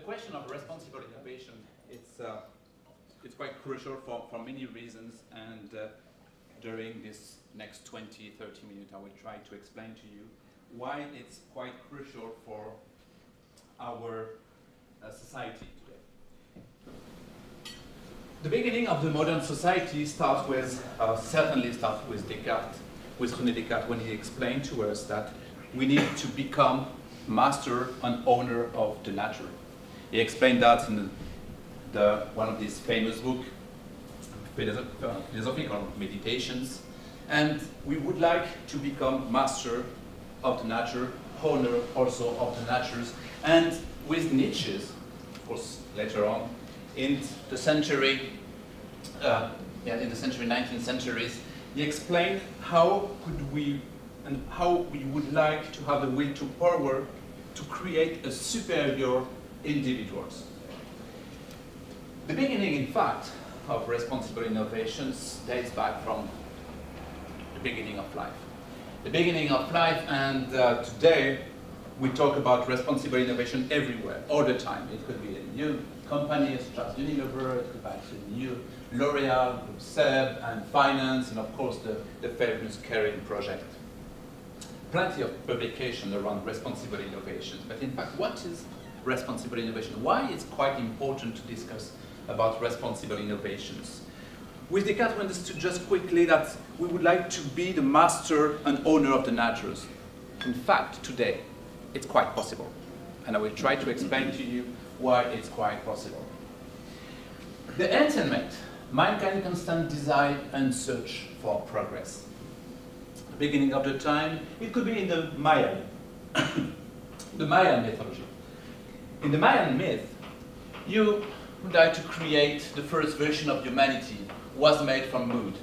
question of responsible innovation, it's quite crucial for many reasons, and during this next 20, 30 minutes I will try to explain to you why it's quite crucial for our society today. The beginning of the modern society starts with, certainly starts with Descartes, with René Descartes, when he explained to us that we need to become master and owner of the nature. He explained that in one of his famous books, Philosophical Meditations, and we would like to become master of the nature, owner also of the natures, and with Nietzsche, of course, later on, in the 19th centuries, he explained how could we and how we would like to have the will to power to create a superior individuals. The beginning, in fact, of responsible innovations dates back from the beginning of life. The beginning of life, and today we talk about responsible innovation everywhere, all the time. It could be a new company such as Unilever, it could be a new L'Oréal, Bruxelles, and finance, and of course the famous KARIM project. Plenty of publication around responsible innovations, but in fact, what is responsible innovation? Why it's quite important to discuss about responsible innovations? With Descartes, we understood just quickly that we would like to be the master and owner of the natures. In fact, today, it's quite possible. And I will try to explain to you why it's quite possible. The ultimate, mankind constant desire and search for progress. The beginning of the time, it could be in the Mayan, the Mayan mythology. In the Mayan myth, you would like to create the first version of humanity, was made from wood.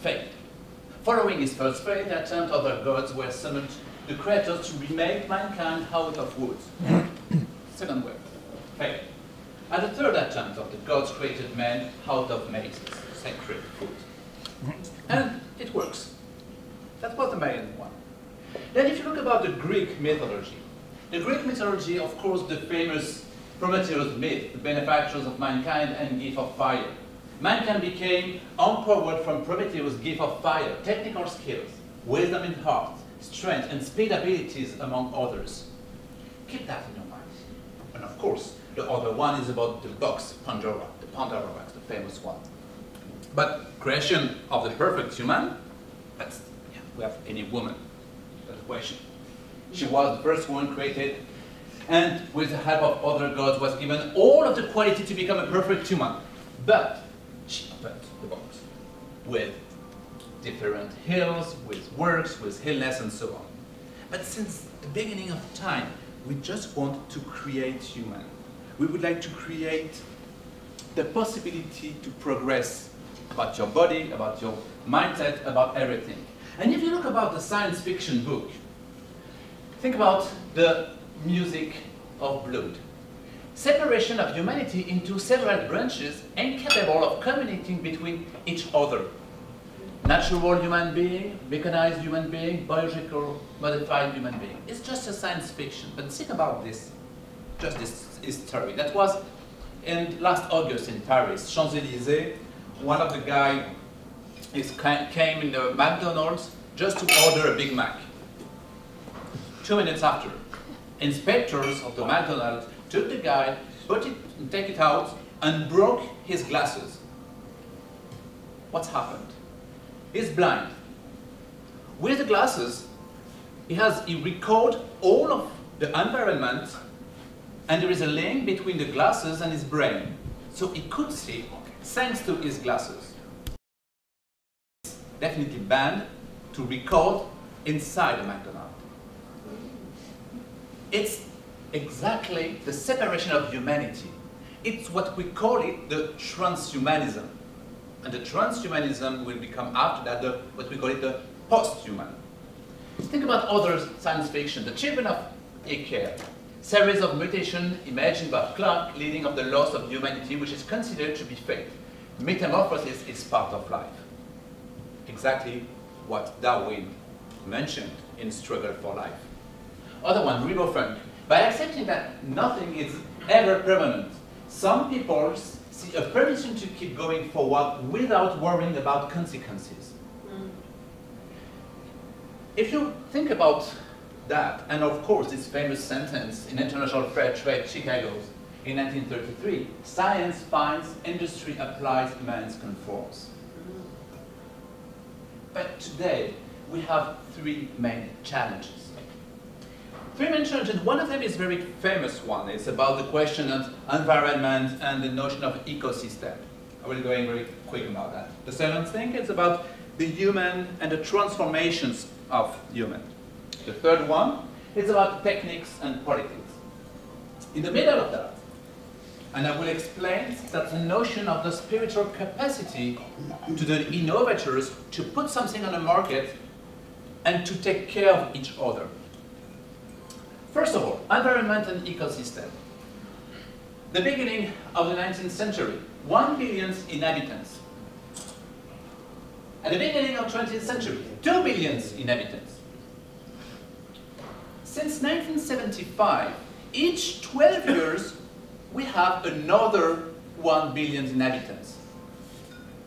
Failed. Following his first failed attempt, other gods were summoned, the creators, to remake mankind out of wood. Second way, failed. At the third attempt of the gods created man out of maize, sacred food. And it works. That was the Mayan one. Then if you look about the Greek mythology, of course, the famous Prometheus myth, the benefactors of mankind and gift of fire. Mankind became empowered from Prometheus' gift of fire, technical skills, wisdom in heart, strength, and speed abilities, among others. Keep that in your mind. And of course, the other one is about the box, Pandora, the Pandora box, the famous one. But creation of the perfect human, that's, yeah, we have any woman, that's the question. She was the first one created, and with the help of other gods was given all of the quality to become a perfect human. But she opened the box with different hills, with works, with illness, and so on. But since the beginning of time, we just want to create human. We would like to create the possibility to progress about your body, about your mindset, about everything. And if you look about the science fiction book, think about the music of blood. Separation of humanity into several branches incapable of communicating between each other. Natural human being, mechanized human being, biological modified human being. It's just a science fiction, but think about this, just this history. That was in last August in Paris, Champs-Élysées. One of the guys came in the McDonald's just to order a Big Mac. 2 minutes after, inspectors of the McDonald's took the guy, take it out, and broke his glasses. What's happened? He's blind. With the glasses, he records all of the environment, and there is a link between the glasses and his brain. So he could see thanks to his glasses. It's definitely banned to record inside a McDonald's. It's exactly the separation of humanity. It's what we call it the transhumanism. And the transhumanism will become after that what we call it the post-human. Think about other science fiction. The Children of Icare, series of mutations imagined by Clark leading of the loss of humanity, which is considered to be fate. Metamorphosis is part of life. Exactly what Darwin mentioned in Struggle for Life. Other one, Ribofunk, by accepting that nothing is ever permanent, some people see a permission to keep going forward without worrying about consequences. If you think about that, and of course this famous sentence in International Fair Trade Chicago in 1933, science finds, industry applies, man conforms. But today, we have three main challenges. Three main challenges, one of them is a very famous one. It's about the question of environment and the notion of ecosystem. I will go in very quick about that. The second thing is about the human and the transformations of human. The third one is about techniques and politics. In the middle of that, and I will explain that the notion of the spiritual capacity to the innovators to put something on the market and to take care of each other. First of all, environment and ecosystem. The beginning of the 19th century, 1 billion inhabitants. At the beginning of the 20th century, 2 billion inhabitants. Since 1975, each 12 years, we have another 1 billion inhabitants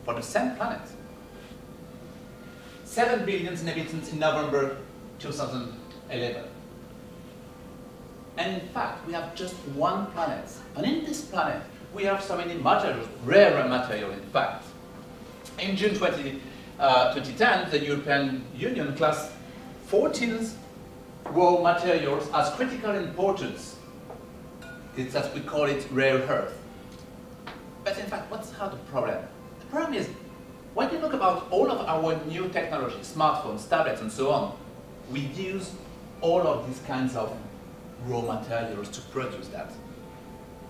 for the same planet. 7 billion inhabitants in November 2011. And in fact, we have just one planet. And in this planet, we have so many materials, rare material in fact. In June 2010, the European Union classed 14 raw materials as critical importance. It's as we call it rare earth. But in fact, what's the problem? The problem is, when you look about all of our new technology, smartphones, tablets, and so on, we use all of these kinds of raw materials to produce that.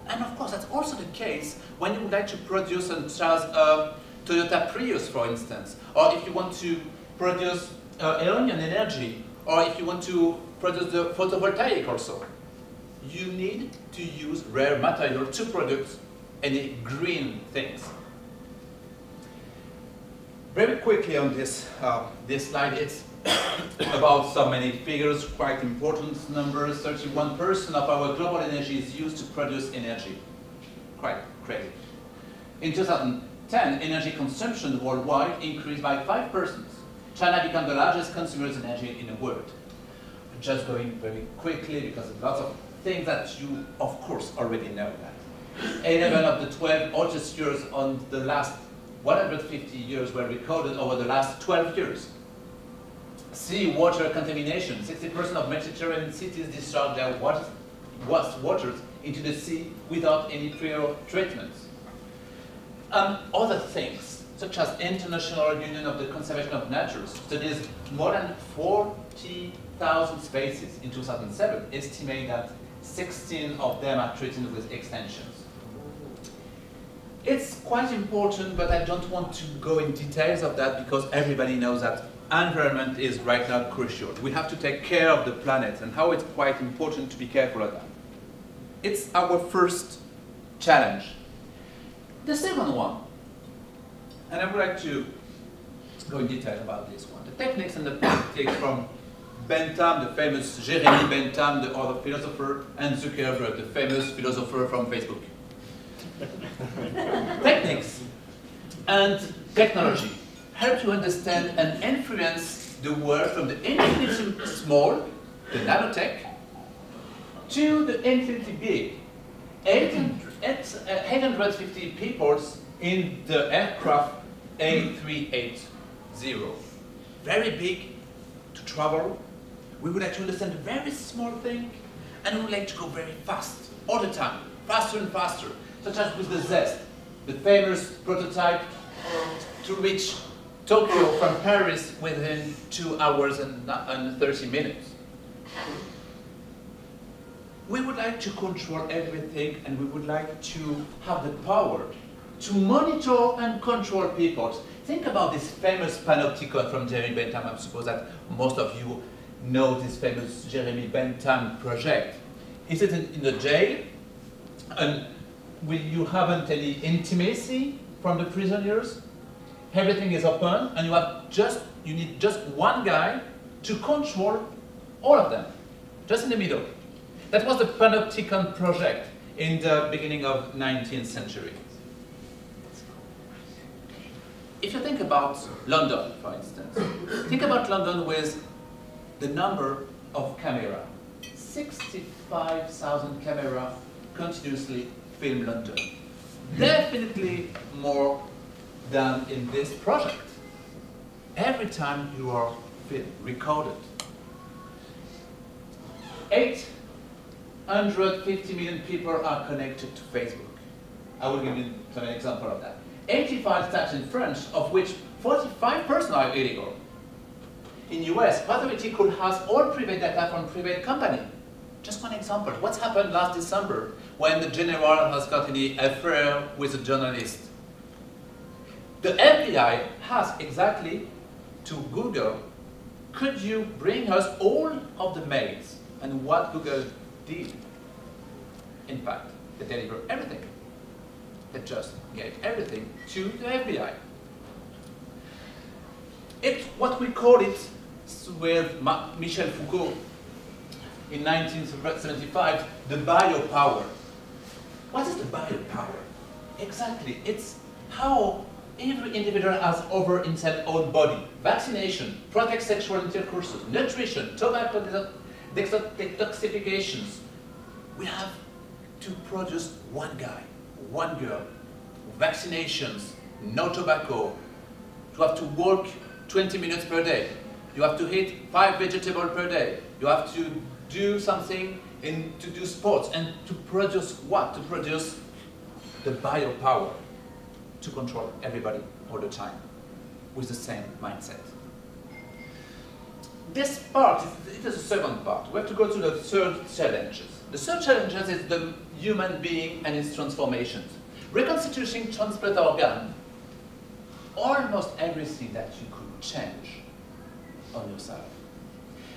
And of course, that's also the case when you would like to produce such as Toyota Prius, for instance, or if you want to produce Iranian energy, or if you want to produce the photovoltaic also. You need to use rare material to produce any green things. Very quickly on this slide, it's about so many figures, quite important numbers. 31% of our global energy is used to produce energy. Quite crazy. In 2010, energy consumption worldwide increased by 5%. China became the largest consumer of energy in the world. I'm just going very quickly because lots of things that you, of course, already know that. 11 of the 12 hottest years on the last 150 years were recorded over the last 12 years. Sea water contamination. 60% of Mediterranean cities discharge their wastewater into the sea without any prior treatments. And other things, such as International Union of the Conservation of Nature, studies more than 40,000 species in 2007, estimate that 16 of them are threatened with extinctions. It's quite important, but I don't want to go in details of that because everybody knows that environment is right now crucial. We have to take care of the planet and how it's quite important to be careful of that. It's our first challenge. The second one, and I would like to go in detail about this one, the techniques and the politics from Bentham, the famous Jeremy Bentham, the other philosopher, and Zuckerberg, the famous philosopher from Facebook. Techniques and technology help you understand and influence the world from the infinitely small, the nanotech, to the infinitely big. 850 people in the aircraft A380. Very big to travel. We would like to understand a very small thing, and we would like to go very fast, all the time, faster and faster, such as with the Zest, the famous prototype to reach Tokyo from Paris within 2 hours and 30 minutes. We would like to control everything, and we would like to have the power to monitor and control people. Think about this famous panopticon from Jeremy Bentham. I suppose that most of you know this famous Jeremy Bentham project. Is it in the jail? And you haven't any intimacy from the prisoners? Everything is open, and you need just one guy to control all of them, just in the middle. That was the Panopticon project in the beginning of 19th century. If you think about London, for instance, think about London with the number of cameras. 65,000 cameras continuously film London. Definitely more than in this project. Every time you are recorded. 850 million people are connected to Facebook. I will give you an example of that. 85 stats in French, of which 45% are illegal. In US, authority could house all private data from private company. Just one example. What's happened last December when the general has got an affair with a journalist? The FBI asked exactly to Google, could you bring us all of the mails? And what Google did, in fact, they delivered everything. They just gave everything to the FBI. It's what we call it with Michel Foucault in 1975, the biopower. What is the biopower? Exactly, it's how every individual has over inside own body. Vaccination, protect sexual intercourses, nutrition, tobacco detoxifications. We have to produce one guy, one girl, vaccinations, no tobacco. You have to work 20 minutes per day. You have to eat 5 vegetables per day. You have to do something to do sports and to produce what? To produce the biopower to control everybody all the time with the same mindset. This part, it is the second part. We have to go to the third challenges. The third challenges is the human being and its transformations. Reconstituting transplant organ, almost everything that you could change on yourself.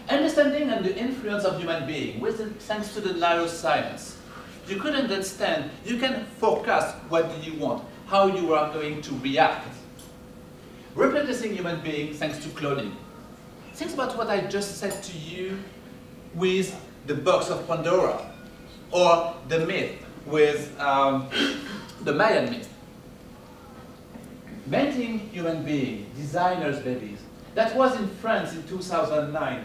Understanding and the influence of human being, thanks to the neuroscience. You could understand, you can forecast what do you want, how you are going to react. Reproducing human beings thanks to cloning. Think about what I just said to you with the box of Pandora, or the myth with the Mayan myth. Mating human beings, designers' babies. That was in France in 2009,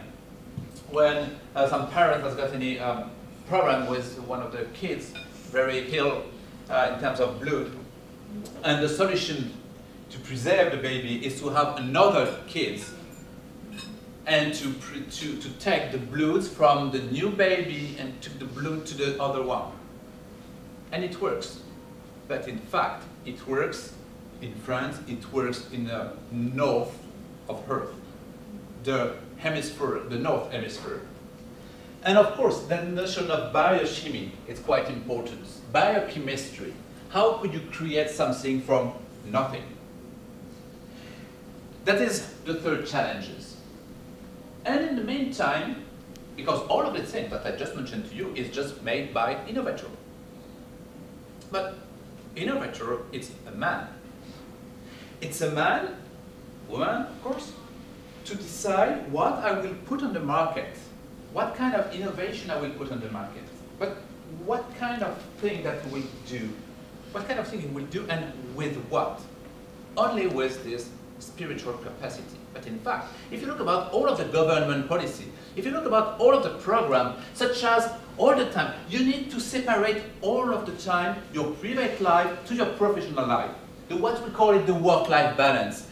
when some parent has got any problem with one of their kids, very ill in terms of blood. And the solution to preserve the baby is to have another kid and to take the blood from the new baby and took the blood to the other one. And it works. But in fact, it works in France, it works in the north of Earth, the hemisphere, the north hemisphere. And of course, the notion of biochemistry is quite important. Biochemistry. How could you create something from nothing? That is the third challenges. And in the meantime, because all of the things that I just mentioned to you is just made by innovator. But innovator, it's a man. It's a man, woman, of course, to decide what I will put on the market, what kind of innovation I will put on the market, but what kind of thing that we do, what kind of thing we will do and with what? Only with this spiritual capacity. But in fact, if you look about all of the government policy, if you look about all of the program, such as all the time, you need to separate all of the time your private life to your professional life. What we call it the work-life balance.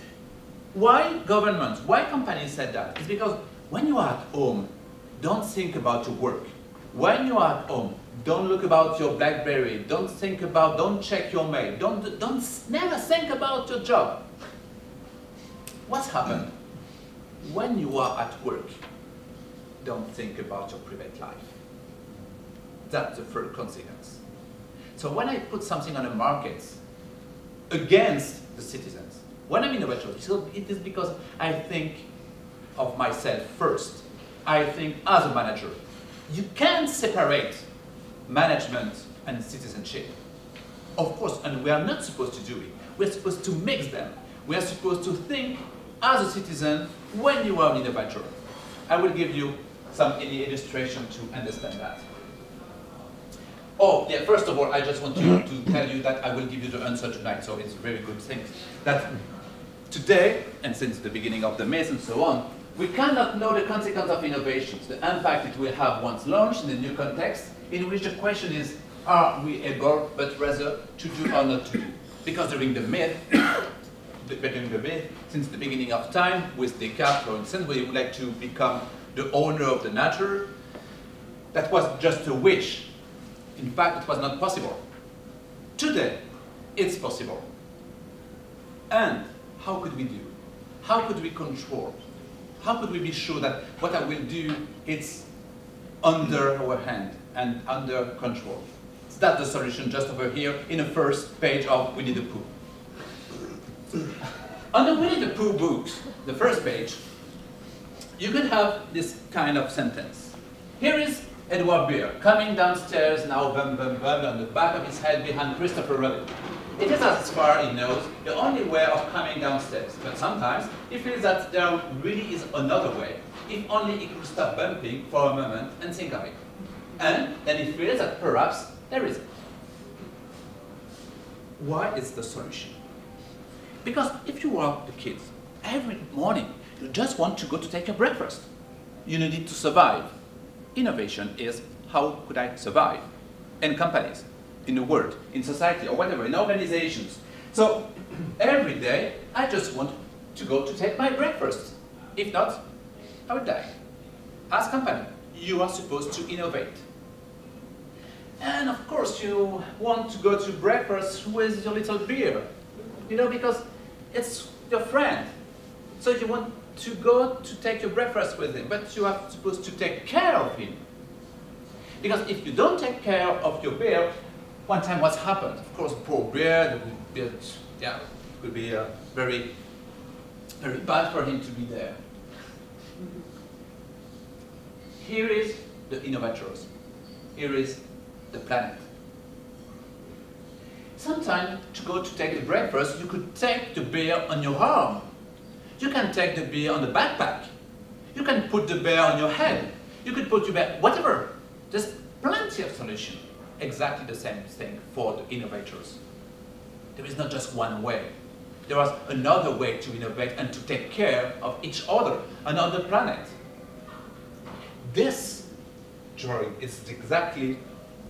Why governments, why companies said that? It's because when you are at home, don't think about your work. When you are at home, don't look about your BlackBerry, don't check your mail, never think about your job. What's happened? When you are at work, don't think about your private life. That's the first consequence. So when I put something on the market against the citizens, when I'm innovator, it is because I think of myself first. I think as a manager. You can't separate management and citizenship. Of course, and we are not supposed to do it. We're supposed to mix them. We are supposed to think as a citizen when you are an innovator. I will give you some illustration to understand that. Oh, yeah, first of all, I just want to tell you that I will give you the answer tonight, so it's a very good thing. That today, and since the beginning of the myth and so on, we cannot know the consequence of innovations, the impact it will have once launched in a new context, in which the question is, are we able, but rather, to do or not to do? Because during the myth, since the beginning of time, with Descartes, for instance, we would like to become the owner of the nature. That was just a wish. In fact, it was not possible. Today, it's possible. And how could we do? How could we control? How could we be sure that what I will do is under our hand and under control? So that's the solution just over here in the first page of Winnie the Pooh. On the Winnie the Pooh books, the first page, you could have this kind of sentence. Here is Edward Beer coming downstairs now, bum bum bum, on the back of his head behind Christopher Robin. It is, as far as he knows, the only way of coming downstairs. But sometimes he feels that there really is another way, if only he could stop bumping for a moment and think of it. And then he feels that perhaps there isn't. Why is the solution? Because if you are the kids, every morning you just want to go to take your breakfast. You need it to survive. Innovation is, how could I survive? In companies, in the world, in society, or whatever, in organizations. So every day I just want to go to take my breakfast. If not, I would die. As a company, you are supposed to innovate. And of course you want to go to breakfast with your little beer. You know, because it's your friend. So you want to go to take your breakfast with him, but you are supposed to take care of him. Because if you don't take care of your beer, one time what's happened? Of course, poor beer, it could be very, very bad for him to be there. Here is the innovators. Here is the planet. Sometimes to go to take the breakfast, you could take the beer on your arm. You can take the beer on the backpack. You can put the beer on your head. You could put your beer, whatever. There's plenty of solutions. Exactly the same thing for the innovators. There is not just one way. There is another way to innovate and to take care of each other and on the planet. This drawing is exactly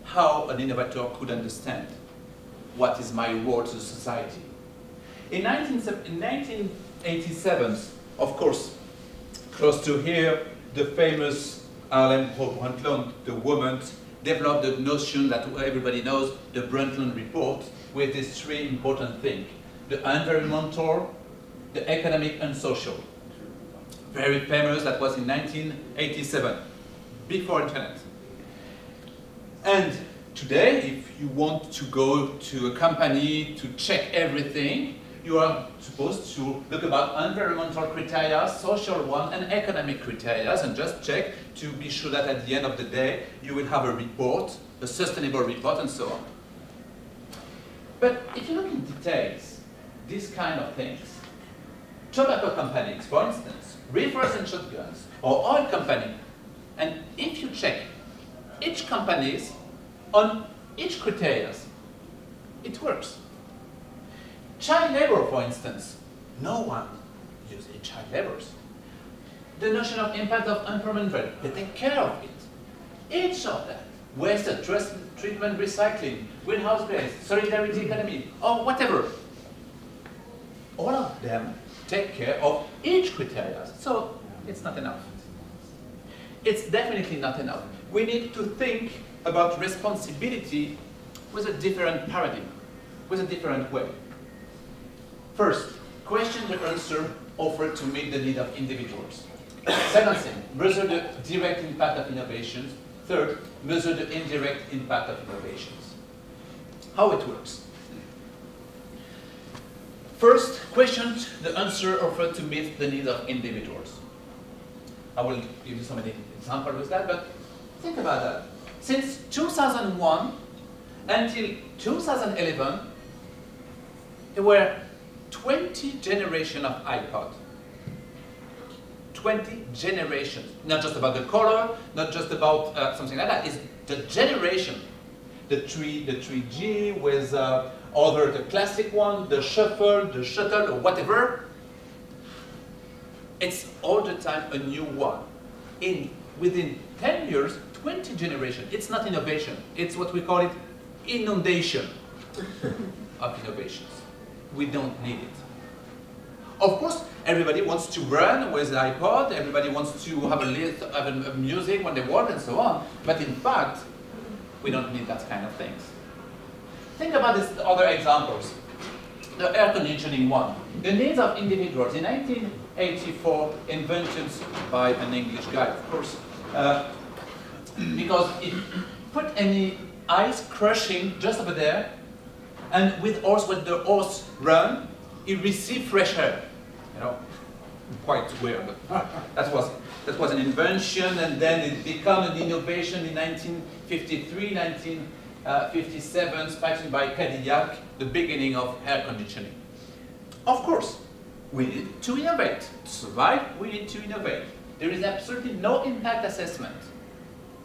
how an innovator could understand what is my role to society. In 1987, of course, close to here, the famous Harlem Brundtland, the woman, developed the notion that everybody knows, the Brundtland Report, with these three important things: the environmental, the economic, and social. Very famous, that was in 1987, before internet. And today, if you want to go to a company to check everything, you are supposed to look about environmental criteria, social one, and economic criteria, and just check to be sure that at the end of the day, you will have a report, a sustainable report, and so on. But if you look in details, these kind of things, tobacco companies, for instance, rifles and shotguns, or oil company, and if you check each companies on each criteria, it works. Child labor, for instance, no one uses child laborers. The notion of impact of environmental, they take care of it. Each of that, waste, treatment, recycling, greenhouse gas, solidarity economy, or whatever, all of them take care of each criteria. So it's not enough. It's definitely not enough. We need to think about responsibility with a different paradigm, with a different way. First, question the answer offered to meet the need of individuals. Second thing, measure the direct impact of innovations. Third, measure the indirect impact of innovations. How it works. First, question the answer offered to meet the needs of individuals. I will give you some examples with that, but think about that. Since 2001 until 2011, there were 20 generations of iPod. 20 generations. Not just about the color, not just about something like that. It's the generation. the 3G with the classic one, the shuffle, the shuttle, or whatever. It's all the time a new one. Within 10 years, 20 generations. It's not innovation. It's what we call it inundation of innovations. We don't need it. Of course, everybody wants to run with an iPod. Everybody wants to have a list of music when they work and so on. But in fact, we don't need that kind of things. Think about these other examples. The air conditioning one. The needs of individuals. In 1984, invented by an English guy, of course, because it put any ice crushing just over there, and when the horse run, it received fresh air. You know, quite weird. But that was an invention, and then it became an innovation in 1953, 1957, sponsored by Cadillac, the beginning of air conditioning. Of course, we need to innovate. To survive, we need to innovate. There is absolutely no impact assessment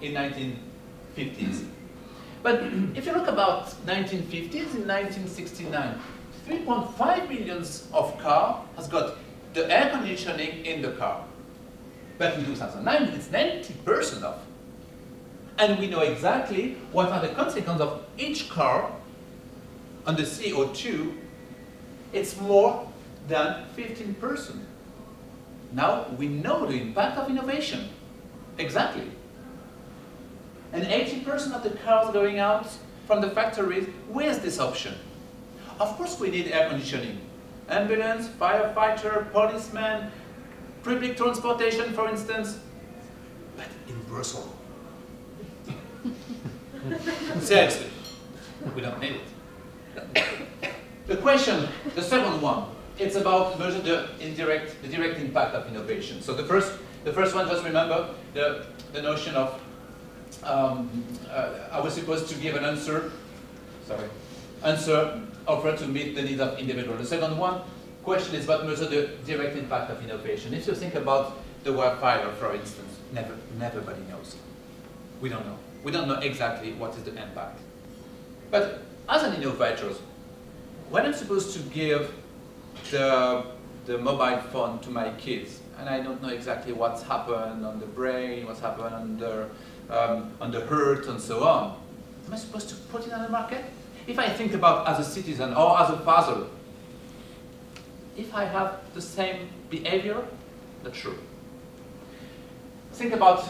in 1950s. But if you look about 1950s, in 1969, 3.5 million of car has got the air conditioning in the car. But in 2009, it's 90% off. And we know exactly what are the consequences of each car on the CO2. It's more than 15%. Now we know the impact of innovation. Exactly. And 80% of the cars going out from the factories with this option. Of course we need air conditioning. Ambulance, firefighter, policeman, public transportation, for instance. But in Brussels. Seriously, we don't need it. The question, the second one, it's about measure the direct impact of innovation. So the first one, just remember the notion of I was supposed to give an answer offered to meet the needs of individuals. The second one, question is about measure the direct impact of innovation. If you think about the wildfire, for instance, nobody knows. We don't know. We don't know exactly what is the impact. But as an innovator, when I'm supposed to give the mobile phone to my kids, and I don't know exactly what's happened on the brain, what's happened on the heart, and so on, am I supposed to put it on the market? If I think about as a citizen or as a father, if I have the same behavior, not sure. Think about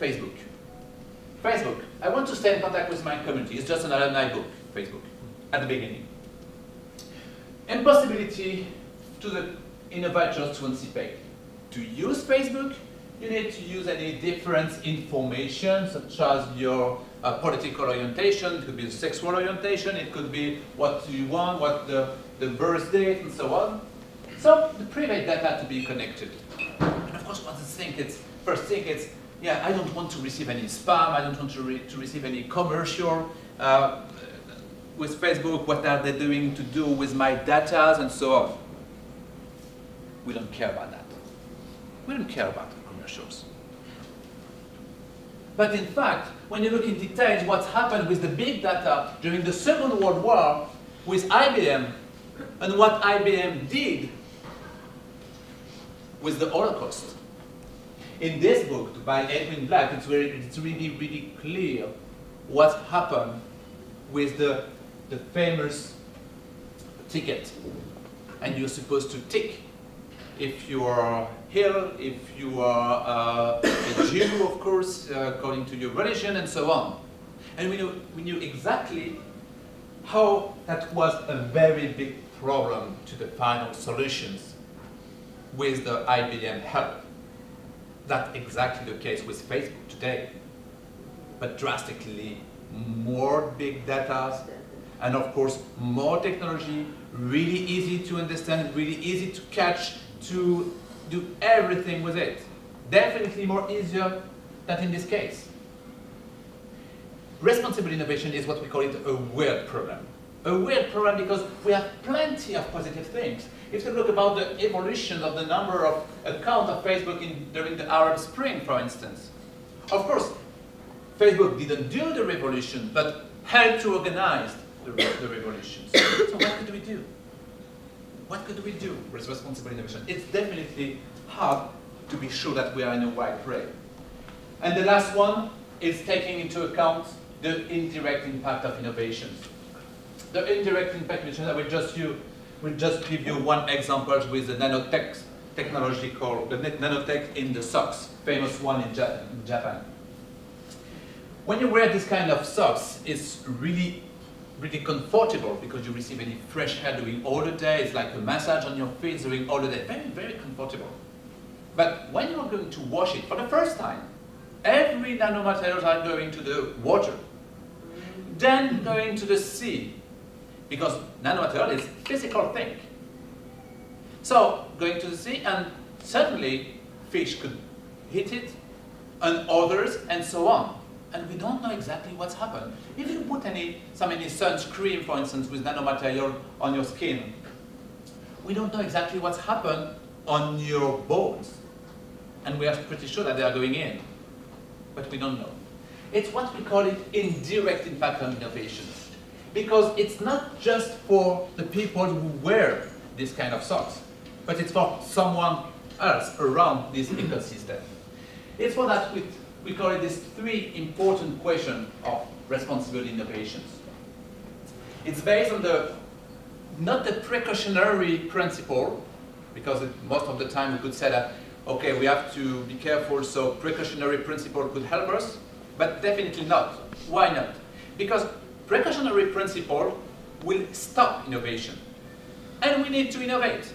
Facebook. Facebook, I want to stay in contact with my community. It's just an alumni book, Facebook, at the beginning. Impossibility to the innovators to anticipate. To use Facebook, you need to use any different information, such as your political orientation, it could be sexual orientation, it could be what you want, what the birth date, and so on. So the private data to be connected. And of course, first thing it's, yeah, I don't want to receive any spam, I don't want to receive any commercial with Facebook, what are they doing to do with my data, and so on. We don't care about that. We don't care about the commercials. But in fact, when you look in detail what happened with the big data during the Second World War with IBM, and what IBM did with the Holocaust. In this book by Edwin Black, it's really clear what happened with the famous ticket. And you're supposed to tick if you are Hill, if you are a Jew, of course, according to your religion, and so on. And we knew exactly how that was a very big problem to the final solutions with the IBM help. That's exactly the case with Facebook today, but drastically more big data, and of course more technology, really easy to understand, really easy to catch, to do everything with it. Definitely more easier than in this case. Responsible innovation is what we call it a weird problem. A weird problem because we have plenty of positive things. If you look about the evolution of the number of accounts of Facebook during the Arab Spring, for instance. Of course, Facebook didn't do the revolution, but helped to organize the revolutions. So what could we do? What could we do with responsible innovation? It's definitely hard to be sure that we are in a right way. And the last one is taking into account the indirect impact of innovations. The indirect impact of innovation, I will just give you one example with the nanotech technology called the nanotech in the socks, famous one in Japan. When you wear this kind of socks, it's really comfortable because you receive any fresh air during all the day. It's like a massage on your feet during all the day. Very, very comfortable. But when you are going to wash it for the first time, every nanomaterials are going to the water, then going to the sea, because nanomaterial is physical thing. So going to the sea, and suddenly fish could hit it, and others, and so on. And we don't know exactly what's happened. If you put any sunscreen, for instance, with nanomaterial on your skin, we don't know exactly what's happened on your bones. And we are pretty sure that they are going in, but we don't know. It's what we call it indirect impact on innovations. Because it's not just for the people who wear this kind of socks, but it's for someone else around this ecosystem. It's for that we call it these three important questions of responsible innovations. It's based on not the precautionary principle, because most of the time we could say that, okay, we have to be careful, so precautionary principle could help us, but definitely not. Why not? Because precautionary principle will stop innovation. And we need to innovate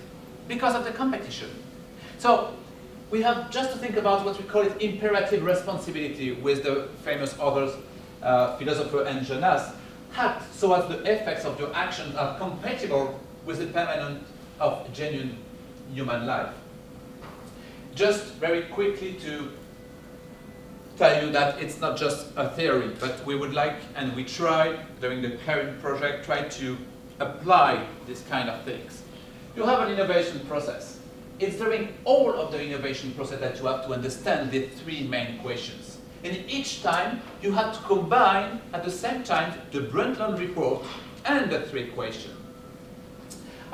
because of the competition. So we have just to think about what we call it imperative responsibility with the famous authors, philosopher and Jonas, act so as the effects of your actions are compatible with the permanence of genuine human life. Just very quickly to tell you that it's not just a theory, but we would like, and we try during the KARIM project, try to apply this kind of things. You have an innovation process. It's during all of the innovation process that you have to understand the three main questions. And each time you have to combine at the same time the Brundtland report and the three questions.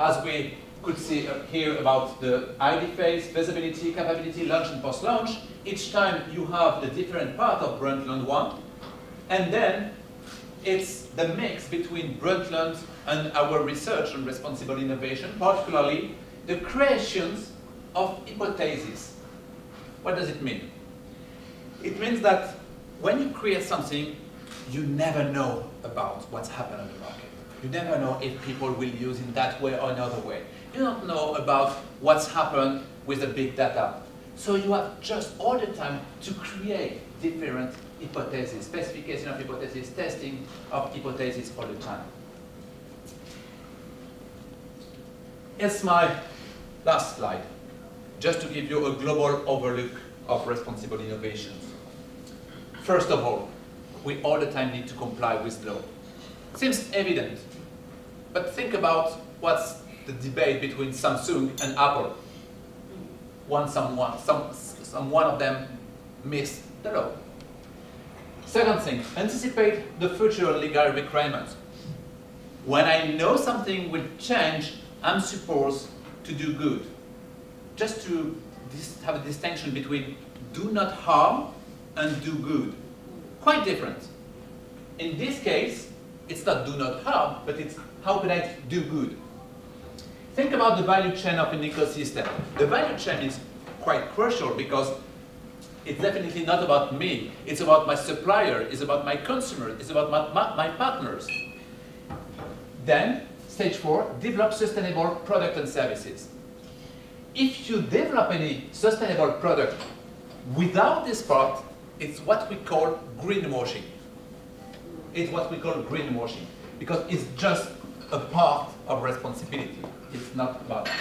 As we could see here about the ID phase, feasibility, capability, launch and post-launch, each time you have the different part of Brundtland 1, and then it's the mix between Brundtland and our research on responsible innovation, particularly the creations of hypotheses. What does it mean? It means that when you create something, you never know about what's happened on the market. You never know if people will use in that way or another way. You don't know about what's happened with the big data. So you have just all the time to create different hypotheses, specification of hypotheses, testing of hypotheses all the time. Here's my last slide, just to give you a global overlook of responsible innovations. First of all, we all the time need to comply with law. Seems evident, but think about what's the debate between Samsung and Apple. One of them missed the law. Second thing, anticipate the future legal requirements. When I know something will change, I'm supposed to do good. Just to have a distinction between do not harm and do good. Quite different. In this case, it's not do not harm, but it's how can I do good. Think about the value chain of an ecosystem. The value chain is quite crucial because it's definitely not about me. It's about my supplier, it's about my consumer, it's about my partners. Then, stage 4, develop sustainable product and services. If you develop any sustainable product without this part, it's what we call greenwashing. It's what we call greenwashing because it's just a part of responsibility. It's not about that.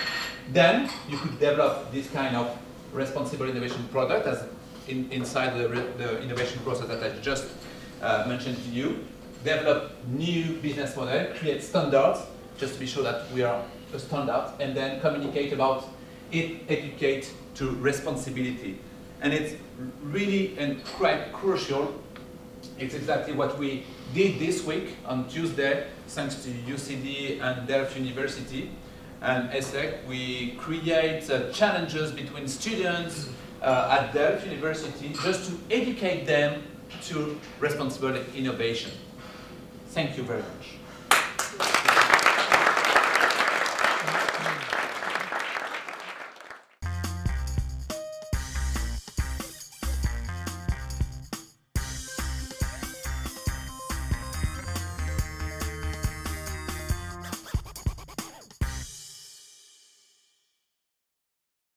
Then you could develop this kind of responsible innovation product as inside the innovation process that I just mentioned to you. Develop new business model, create standards, just to be sure that we are a standard, and then communicate about it, educate to responsibility. And it's really and quite crucial. It's exactly what we did this week on Tuesday, thanks to UCD and Delft University and ESSEC. We create challenges between students at Delft University just to educate them to responsible innovation. Thank you very much.